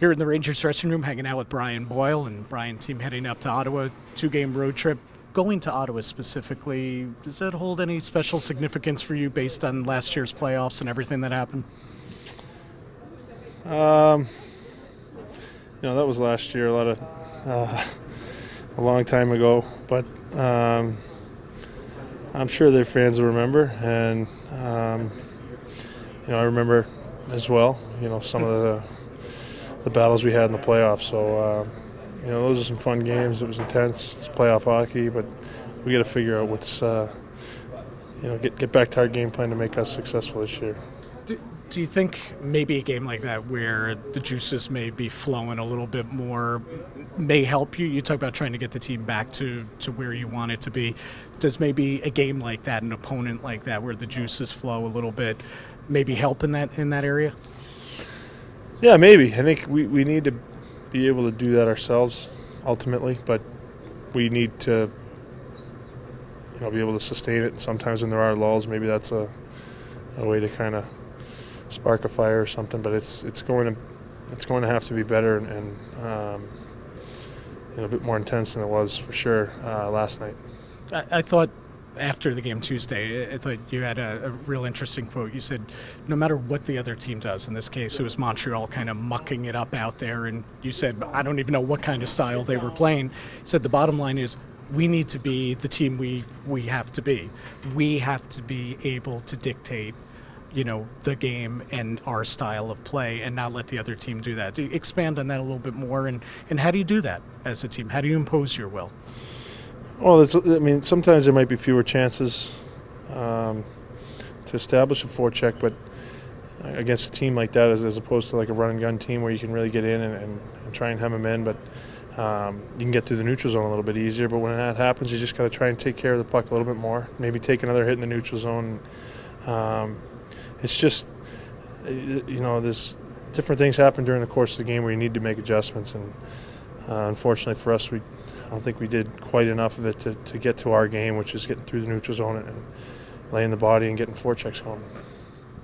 Here in the Rangers dressing room, hanging out with Brian Boyle and Brian team heading up to Ottawa, 2-game road trip. Going to Ottawa specifically, does that hold any special significance for you based on last year's playoffs and everything that happened? Um, that was last year, a long time ago. But I'm sure their fans will remember, and I remember as well. Some of the battles we had in the playoffs. So those are some fun games. It was intense. It's playoff hockey, but we got to figure out what's get back to our game plan to make us successful this year. Do you think maybe a game like that where the juices may be flowing a little bit more may help you? You talk about trying to get the team back to where you want it to be. Does maybe a game like that, an opponent like that where the juices flow a little bit, maybe help in that area? Yeah, maybe. I think we need to be able to do that ourselves ultimately, but we need to be able to sustain it. Sometimes when there are lulls, maybe that's a way to kind of spark a fire or something. But it's going to have to be better and a bit more intense than it was for sure last night. I thought after the game Tuesday, I thought you had a real interesting quote. You said, no matter what the other team does, in this case it was Montreal kind of mucking it up out there, and you said, I don't even know what kind of style they were playing. You said the bottom line is we need to be the team we have to be. We have to be able to dictate the game and our style of play and not let the other team do that. Expand on that a little bit more, and how do you do that as a team? How do you impose your will? Well, sometimes there might be fewer chances to establish a forecheck, but against a team like that, as opposed to like a run-and-gun team where you can really get in and try and hem them in, but you can get through the neutral zone a little bit easier. But when that happens, you just got to try and take care of the puck a little bit more, maybe take another hit in the neutral zone. It's just, there's different things happen during the course of the game where you need to make adjustments, and unfortunately for us, I don't think we did quite enough of it to get to our game, which is getting through the neutral zone and laying the body and getting forechecks going.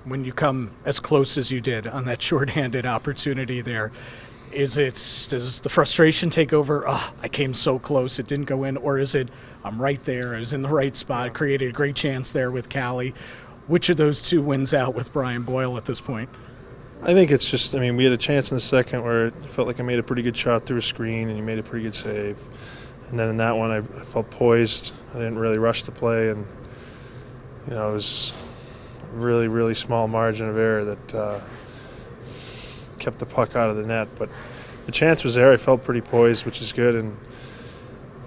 When you come as close as you did on that shorthanded opportunity there, does the frustration take over? Oh, I came so close, it didn't go in, or is it I'm right there, I was in the right spot, created a great chance there with Callie? Which of those two wins out with Brian Boyle at this point? I think it's just, we had a chance in the second where it felt like I made a pretty good shot through a screen and you made a pretty good save. And then in that one, I felt poised. I didn't really rush the play, and it was a really, really small margin of error that kept the puck out of the net. But the chance was there. I felt pretty poised, which is good, and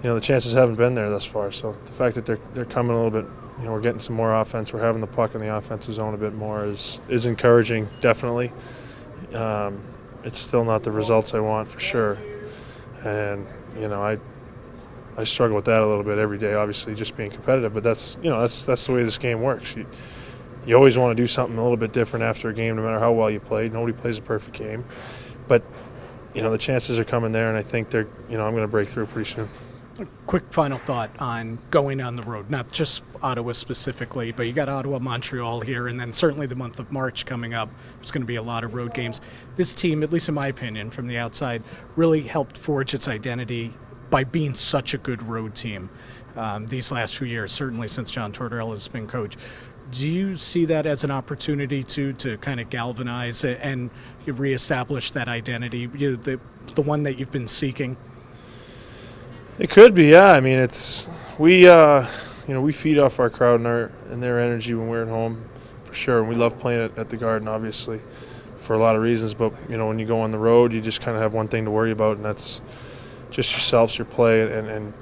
the chances haven't been there thus far. So the fact that they're coming a little bit, we're getting some more offense. We're having the puck in the offensive zone a bit more is encouraging, definitely. It's still not the results I want for sure, and I struggle with that a little bit every day, obviously, just being competitive. But that's the way this game works. You always want to do something a little bit different after a game, no matter how well you played. Nobody plays a perfect game. But, the chances are coming there, and I think I'm going to break through pretty soon. A quick final thought on going on the road, not just Ottawa specifically, but you got Ottawa, Montreal here, and then certainly the month of March coming up. There's going to be a lot of road games. This team, at least in my opinion, from the outside, really helped forge its identity by being such a good road team these last few years, certainly since John Tortorella has been coach. Do you see that as an opportunity to kind of galvanize and reestablish that identity, the one that you've been seeking? It could be, yeah. We feed off our crowd and their energy when we're at home, for sure. And we love playing at the Garden, obviously, for a lot of reasons. But when you go on the road, you just kind of have one thing to worry about, and that's just yourselves, your play, and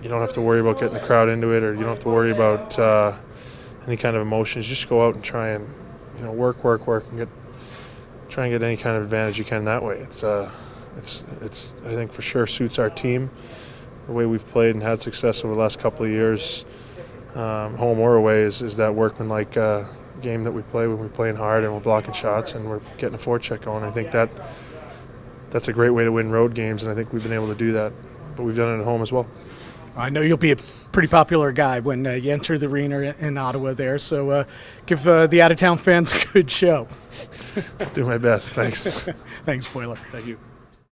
you don't have to worry about getting the crowd into it, or you don't have to worry about any kind of emotions. Just go out and try and work, and try and get any kind of advantage you can that way. It's I think for sure suits our team, the way we've played and had success over the last couple of years, home or away, is that workmanlike game that we play when we're playing hard and we're blocking shots and we're getting a forecheck going. I think that's a great way to win road games, and I think we've been able to do that. But we've done it at home as well. I know you'll be a pretty popular guy when you enter the arena in Ottawa there, so give the out-of-town fans a good show. Do my best. Thanks. Thanks, Boiler. Thank you.